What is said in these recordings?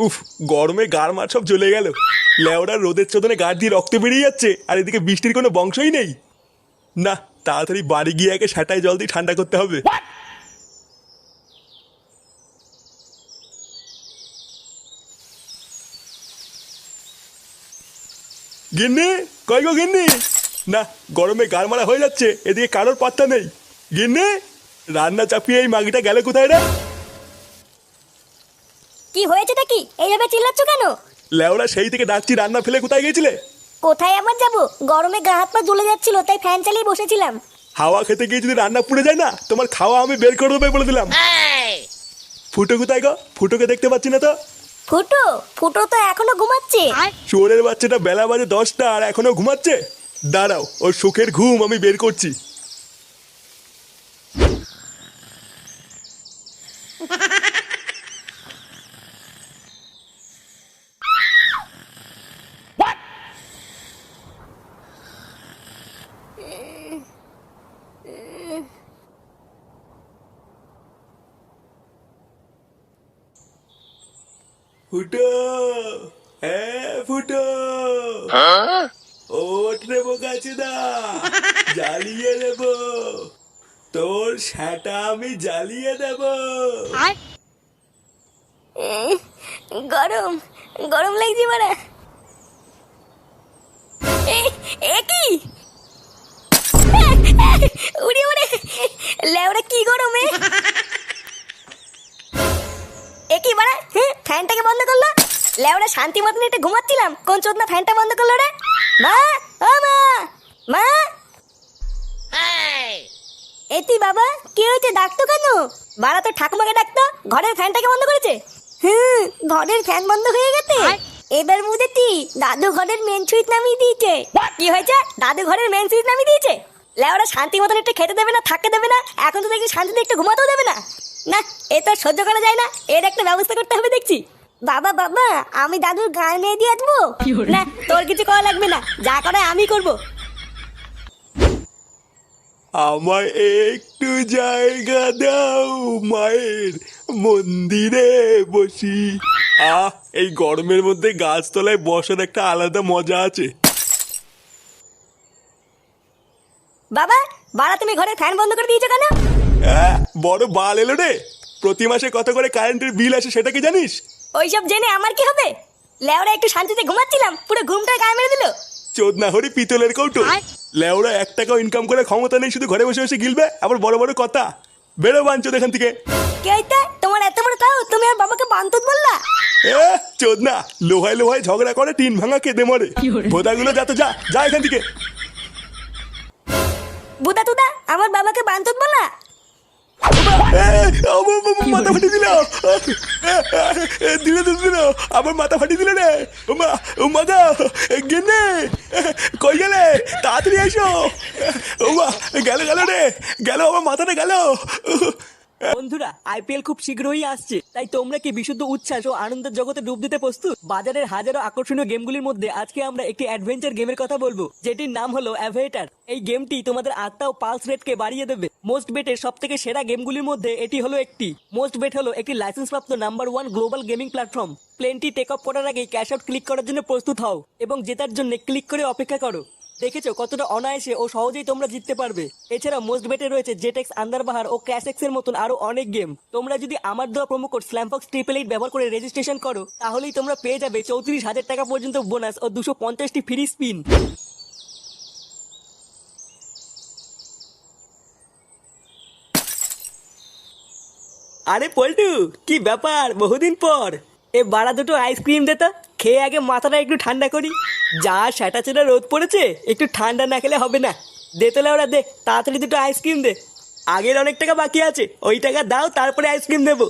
উফ, গরমে গার মার সব জ্বলে গেল। লেওড়া রোদের চোদনে গাড় দিয়ে রক্ত বেরিয়ে যাচ্ছে, আর এদিকে বৃষ্টির কোনো বংশই নেই। না, তাড়াতাড়ি বাড়ি গিয়ে একে সেটাই জল দিয়ে ঠান্ডা করতে হবে। গিন্নি, কই গো গিন্নি? না, গরমে গার মারা হয়ে যাচ্ছে, এদিকে কারোর পাত্তা নেই। গিন্নি, রান্না চাপিয়ে এই মাগিটা গেলে কোথায় রে? কি হয়েছেটা কি? এইভাবে চিল্লাচ্ছ কেন? লেওড়া সেই থেকে ডাকছি, রান্না ফেলে কোথায় গেছিলে? কোথায় আবার যাবো? গরমে গা হাত পা জ্বলে যাচ্ছিল, তাই ফ্যান চালিয়ে বসেছিলাম। হাওয়া খেতে গিয়ে যদি রান্না পুড়ে যায় না, তোমার খাওয়া আমি বের করে দেবো বলে দিলাম। ফুটো কোথায় গো? ফুটোকে দেখতে পাচ্ছি না তো। ফুটো? ফুটো তো এখনো ঘুমাচ্ছে। চোরের বাচ্চাটা বেলা বাজে 10টা আর এখনো ঘুমাচ্ছে। দাঁড়াও, ওর সুখের ঘুম আমি বের করছি। ফুটো, ফুটো, ওঠ রে বোকাচোদা, জ্বালিয়ে দেব তোর সেটা, আমি জ্বালিয়ে দেব। গরম গরম লাগছে মারা। কি উড়ি উড়ে লেওরা, কি গরমে! একই বাড়া, ফ্যানটাকে বন্ধ করলো। লেওরা শান্তি মতন একটু ঘুমাচ্ছিলাম, কোন চোদনা ফ্যানটা বন্ধ করলো রে? মা, ও মা, মা! এতি বাবা, কি হয়েছে? ডাকতো কেন? বাড়া তো ঠাকুমাকে ডাকতো, ঘরের ফ্যানটাকে বন্ধ করেছে। ঘরের ফ্যান বন্ধ হয়ে গেছে। এবার বুঝেছি, দাদু ঘরের মেন সুইচ নামিয়ে দিয়েছে। কি হয়েছে? দাদু ঘরের মেন সুইচ নামিয়ে দিয়েছে? লেওরা শান্তি মতন একটু খেতে দেবে না, থাকতে দেবে না, এখন তো দেখি শান্তিতে একটু ঘুমাতেও দেবে না। না, এ তো সহ্য করা যায় না, এর একটা ব্যবস্থা করতে হবে দেখছি। বাবা বাবা, আমি দাদুর গায়ে নিয়ে দিয়ে আসবো। না, তোর কিছু করা লাগবে না, যা করে আমি করব। আমায় একটু জায়গা দাও, মায়ের মন্দিরে বসি। এই গরমের মধ্যে গাছতলায় বসার একটা আলাদা মজা আছে। বাবা, বাড়া তুমি ঘরে ফ্যান বন্ধ করে দিয়েছো কেন? বড় বাল এলো রে। প্রতি মাসে কত করে কারেন্টের বিল আসে সেটা কি জানিস? ওইসব জেনে আমার কি হবে? লেওরা একটু শান্তিতে ঘুমাচ্ছিলাম, পুরো ঘুমটা গায়ে মেরে দিল। চোদনা হরি পিতলের কৌটো। লেওরা 1 টাকাও ইনকাম করে ক্ষমতা নেই, শুধু ঘরে বসে বসে গিলবে, আবার বড় বড় কথা। বেরো বাঞ্চোদ এখান থেকে। কে হইতে? তোমার এত বড় তাও, তুমি আর বাবাকে বান্তুত বললা? চোদনা, লোহায় লোহায় ঝগড়া করে টিন ভাঙা কেঁদে মরে। ভোদাগুলো যা তো, যা যা এখান থেকে। বুদা তুদা, আমার বাবাকে বান্তুত বললা? মাথা ফাটিয়ে দিল, দিলে দিল, আমার মাথা ফাটিয়ে দিল রে। মাথা গেনে, কই গেলে? তাড়াতাড়ি এসো। গেল গেল রে, গেল আমার মাথাটা গেল। বন্ধুরা, আইপিএল খুব শীঘ্রই আসছে, তাই তোমরা কি বিশুদ্ধ উচ্ছ্বাস ও আনন্দের জগতে ডুব দিতে প্রস্তুত? বাজারের হাজারো আকর্ষণীয় গেমগুলির মধ্যে আজকে আমরা একটি অ্যাডভেঞ্চার গেমের কথা বলবো, যেটির নাম হলো অ্যাভেটার। এই গেমটি তোমাদের আত্মা ও পালস রেটকে বাড়িয়ে দেবে। মোস্ট বেটের সব থেকে সেরা গেমগুলির মধ্যে এটি হলো একটি। মোস্ট বেট হলো একটি লাইসেন্সপ্রাপ্ত নাম্বার 1 গ্লোবাল গেমিং প্ল্যাটফর্ম। প্লেনটি টেক অফ করার আগেই ক্যাশ আউট ক্লিক করার জন্য প্রস্তুত হও এবং জেতার জন্য ক্লিক করে অপেক্ষা করো। দেখেছো কতটা অনায়াসে ও সহজেই তোমরা জিততে পারবে। এছাড়া মোস্ট বেটে রয়েছে জেটেক্স, আন্দারবাহার ও ক্র্যাশ এর মতন আরো অনেক গেম। তোমরা যদি আমার দেওয়া প্রোমো কোড স্ল্যামফক্স 888 ব্যবহার করে রেজিস্ট্রেশন করো, তাহলেই তোমরা পেয়ে যাবে 34,000 টাকা পর্যন্ত বোনাস ও 250টি ফ্রি স্পিন। আরে পল্টু, কি ব্যাপার? বহুদিন পর। এ বাড়া দুটো আইসক্রিম দে তো, খেয়ে আগে মাথাটা একটু ঠান্ডা করি। যা সেটা চেটা রোদ পড়েছে, একটু ঠান্ডা না খেলে হবে না। দে তোলে ওরা, দে তাড়াতাড়ি দুটো আইসক্রিম দে। আগের অনেক টাকা বাকি আছে, ওই টাকা দাও, তারপরে আইসক্রিম দেবো।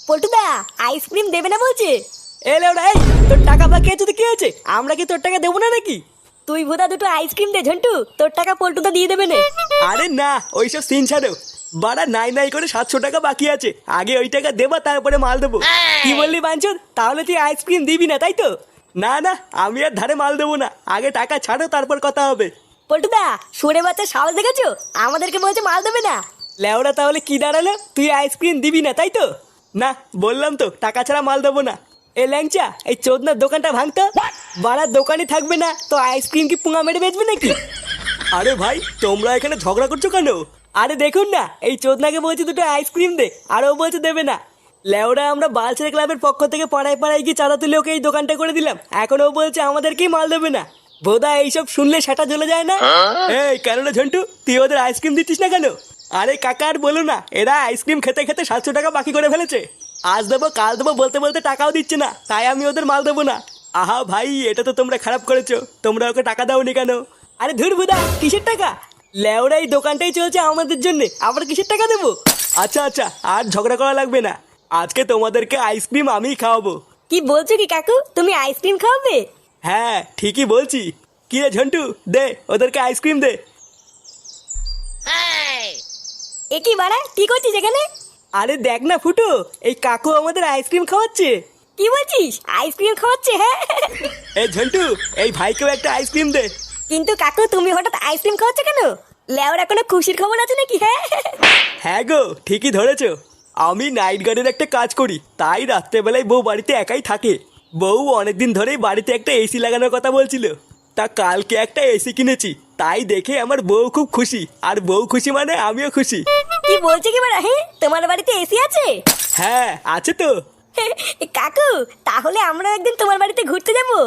পল্টুদা, আইসক্রিম দেবে না বলছে? এলে ওরা, এই তোর টাকা বাকি আছে তো কি হয়েছে? আমরা কি তোর টাকা দেবো না নাকি? তুই ভোদা দুটো আইসক্রিম দে ঝন্টু, তোর টাকা পল্টুদা দিয়ে দেবে না। আরে না, ওইসব সিন ছাড়ো। বাড়া নাই নাই করে 700 টাকা বাকি আছে, আগে ওই টাকা দেবা, তারপরে মাল দেবো। কি বললি বাঞ্চন? তাহলে তুই আইসক্রিম দিবি না, তাই তো? না না, আমি আর ধারে মাল দেবো না, আগে টাকা ছাড়ো, তারপর কথা হবে। পল্টুদা, সরে বাচ্চা সাহস দেখেছো? আমাদেরকে বলছে মাল দেবে না। লেওরা, তাহলে কি দাঁড়ালো? তুই আইসক্রিম দিবি না, তাই তো? না, বললাম তো টাকা ছাড়া মাল দেবো না। এ ল্যাংচা, এই চোদনার দোকানটা ভাঙতো। বাড়ার দোকানে থাকবে না তো আইসক্রিম কি পুঙা মেরে বেচবে নাকি? আরে ভাই, তোমরা এখানে ঝগড়া করছো কেন? আরে দেখুন না, এই চোদনাকে বলছি দুটো আইসক্রিম দে, আর ও বলছে দেবে না। লেওরা আমরা বালছেড়ে ক্লাবের পক্ষ থেকে পাড়ায় পাড়ায় গিয়ে চাঁদা তুলে ওকে এই দোকানটা করে দিলাম, এখন ও বলছে আমাদেরকেই মাল দেবে না। বোধা এইসব শুনলে সেটা জ্বলে যায় না? এই কেন রে ঝন্টু, তুই ওদের আইসক্রিম দিচ্ছিস না কেন? আরে কাকা আর বলো না, এরা আইসক্রিম খেতে খেতে 700 টাকা বাকি করে ফেলেছে। আজ দেবো কাল দেবো বলতে বলতে টাকাও দিচ্ছে না, তাই আমি ওদের মাল দেবো না। আহা ভাই, এটা তো তোমরা খারাপ করেছো, তোমরা ওকে টাকা দাওনি কেন? আরে ধুর বুদা, কিসের টাকা? লেওরা এই দোকানটাই চলছে আমাদের জন্য, আবার কিসের টাকা দেবো? আচ্ছা আচ্ছা, আর ঝগড়া করা লাগবে না, আজকে তোমাদেরকে আইসক্রিম আমিই খাওয়াবো। কি বলছো কি কাকু, তুমি আইসক্রিম খাওয়াবে? হ্যাঁ ঠিকই বলছি। কি রে ঝন্টু, দে ওদেরকে আইসক্রিম দে। এ কি বাড়া, কি করছিস এখানে? আরে দেখ না ফুটো, এই কাকু আমাদের আইসক্রিম খাওয়াচ্ছে। কি বলছিস, আইসক্রিম খাওয়াচ্ছে? হ্যাঁ এই ঝন্টু, এই ভাইকেও একটা আইসক্রিম দে। কিন্তু কাকু তুমি হঠাৎ আইসক্রিম খাওয়াচ্ছ কেন? লেওরা কোনো খুশির খবর আছে নাকি? হ্যাঁ হ্যাঁ গো, ঠিকই ধরেছো। আমি নাইট গার্ডের একটা কাজ করি, তাই রাত্রেবেলায় বউ বাড়িতে একাই থাকে। বউ অনেকদিন ধরেই বাড়িতে একটা এসি লাগানোর কথা বলছিল, তা কালকে একটা এসি কিনেছি, তাই দেখে আমার বউ খুব খুশি, আর বউ খুশি মানে আমিও খুশি। কি বলছো কি বাড়া, হ্যাঁ তোমার বাড়িতে এসি আছে? হ্যাঁ আছে তো। কাকু, তাহলে আমরা একদিন তোমার বাড়িতে ঘুরতে যাবো।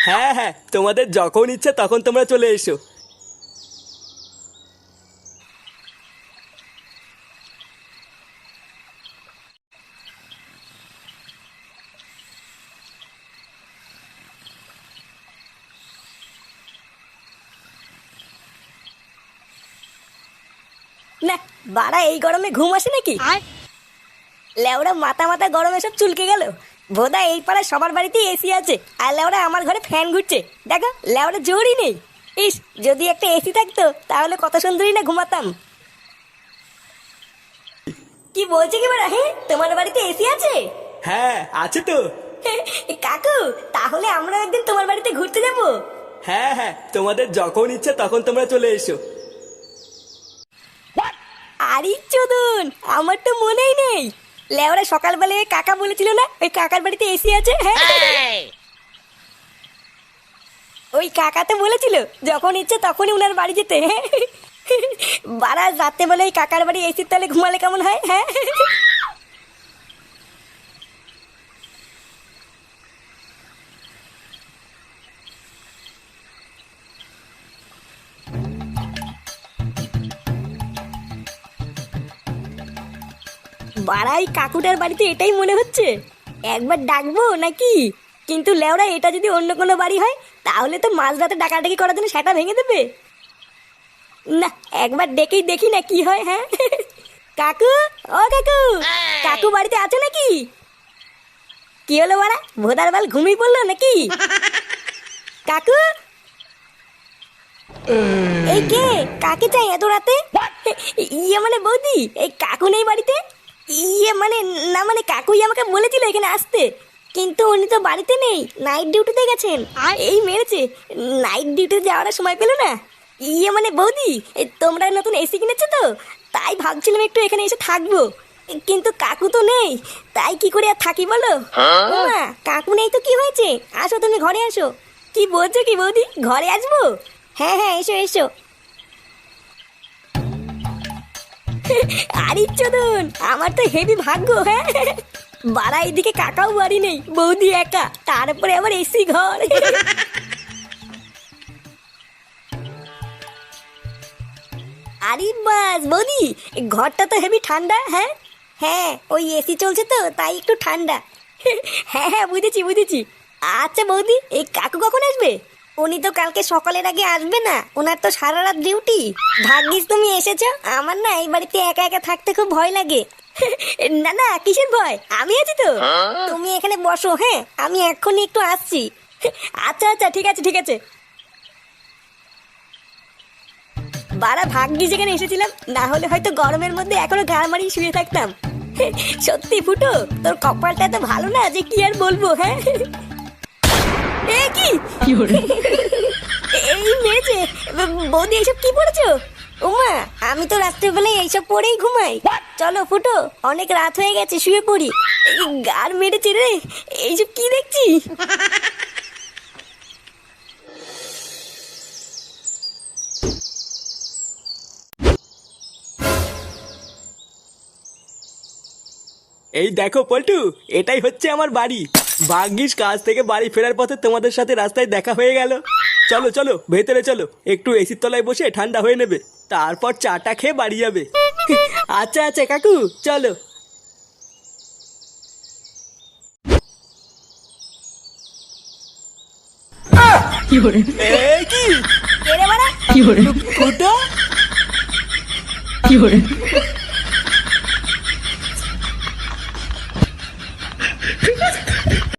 হ্যাঁ হ্যাঁ, তোমাদের যখন ইচ্ছা তখন তোমরা চলে এসো। না বাড়া, এই গরমে ঘুম আসে নাকি? লেওরা মাথা মাথা গরমে সব চুলকে গেল। বোধা এই পাড়ায় সবার বাড়িতেই এসি আছে, আর লেওরা আমার ঘরে ফ্যান ঘুরছে। দেখো লেওরা জোরই নেই। ইস, যদি একটা এসি থাকতো তাহলে কত সুন্দরই না ঘুমাতাম। কি বলছে কি বাড়া, হ্যাঁ তোমার বাড়িতে এসি আছে? হ্যাঁ আছে তো। কাকু, তাহলে আমরা একদিন তোমার বাড়িতে ঘুরতে যাবো। হ্যাঁ হ্যাঁ, তোমাদের যখন ইচ্ছা তখন তোমরা চলে এসো। আরে চোদন, আমার তো মনেই নেই। লেওরা সকালবেলায় কাকা বলেছিল না ওই কাকার বাড়িতে এসি আছে? হ্যাঁ ওই কাকা তো বলেছিল যখন ইচ্ছে তখনই উনার বাড়ি যেতে। বারা রাতে বলে ওই কাকার বাড়ি এসির তলে ঘুমালে কেমন হয়? হ্যাঁ বাড়াই কাকুটার বাড়িতে এটাই মনে হচ্ছে। একবার ডাকবো নাকি? কিন্তু লেওরা এটা যদি অন্য কোনো বাড়ি হয় তাহলে তো মাঝরাতে ডাকাডাকি করার জন্য সেটা ভেঙে দেবে। না, একবার ডেকেই দেখি না কি হয়। হ্যাঁ কাকু, ও কাকু, কাকু বাড়িতে আছো নাকি? কি হলো বাড়া, ভোদার বাল ঘুমিয়ে পড়লো নাকি? কাকু, এই কে, কাকে চাই এত রাতে? ইয়ে মানে বৌদি, এই কাকু নেই বাড়িতে? ইয়ে মানে না, মানে কাকুই আমাকে বলেছিল এখানে আসতে, কিন্তু উনি তো বাড়িতে নেই, নাইট ডিউটিতে গেছেন। এই মেরেছে, নাইট ডিউটিতে যাওয়ার সময় পেলো না। ইয়ে মানে বৌদি, তোমরা নতুন এসি কিনেছো তো, তাই ভাবছিলাম একটু এখানে এসে থাকবো, কিন্তু কাকু তো নেই, তাই কি করে আর থাকি বলো? মা, কাকু নেই তো কি হয়েছে, আসো তুমি ঘরে আসো। কি বলছো কি বৌদি, ঘরে আসবো? হ্যাঁ হ্যাঁ, এসো এসো। আরে চোদন, আমার তো হেভি ভাগ্য। হ্যাঁ বাড়া, এইদিকে কাকাও বাড়ি নেই, বৌদি একা, তারপরে আবার এসি ঘর। আরে বাস বৌদি, ঘরটা তো হেভি ঠান্ডা। হ্যাঁ হ্যাঁ, ওই এসি চলছে তো তাই একটু ঠান্ডা। হ্যাঁ হ্যাঁ, বুঝেছি বুঝেছি। আচ্ছা বৌদি, এই কাকু কখন আসবে? উনি তো কালকে সকালের আগে আসবে না, ওনার তো সারা রাত ডিউটি। ভাগ্যিস তুমি এসেছো, আমার না এই বাড়িতে একা একা থাকতে খুব ভয় লাগে। না না, কিসের ভয়, আমি আছি তো। তুমি এখানে বসো, হ্যাঁ আমি এক্ষুনি একটু আসছি। আচ্ছা আচ্ছা, ঠিক আছে ঠিক আছে। বাড়া ভাগ্যিস এখানে এসেছিলাম, না হলে হয়তো গরমের মধ্যে এখনো গাড় মারিয়ে শুয়ে থাকতাম। সত্যি ফুটো, তোর কপালটা এত ভালো না যে কি আর বলবো। হ্যাঁ কি এই মেরেছে বৌদি, এসব কি পড়েছো? উমা, আমি তো রাত্রেবেলায় এইসব পরেই ঘুমাই। চলো ফুটো, অনেক রাত হয়ে গেছে, শুয়ে পড়ি। গার মেরেছে রে, এইসব কি দেখছি? এই দেখো পল্টু, এটাই হচ্ছে আমার বাড়ি। ভাগ্যিস কাজ থেকে বাড়ি ফেরার পথে তোমাদের সাথে রাস্তায় দেখা হয়ে গেল। চলো চলো ভেতরে চলো, একটু এসির তলায় বসে ঠান্ডা হয়ে নেবে, তারপর চাটা খেয়ে বাড়ি যাবে। আচ্ছা আচ্ছা কাকু, চলো। কি করে এই কি কে রে বাড়া? কি করে ফুটো? কি করে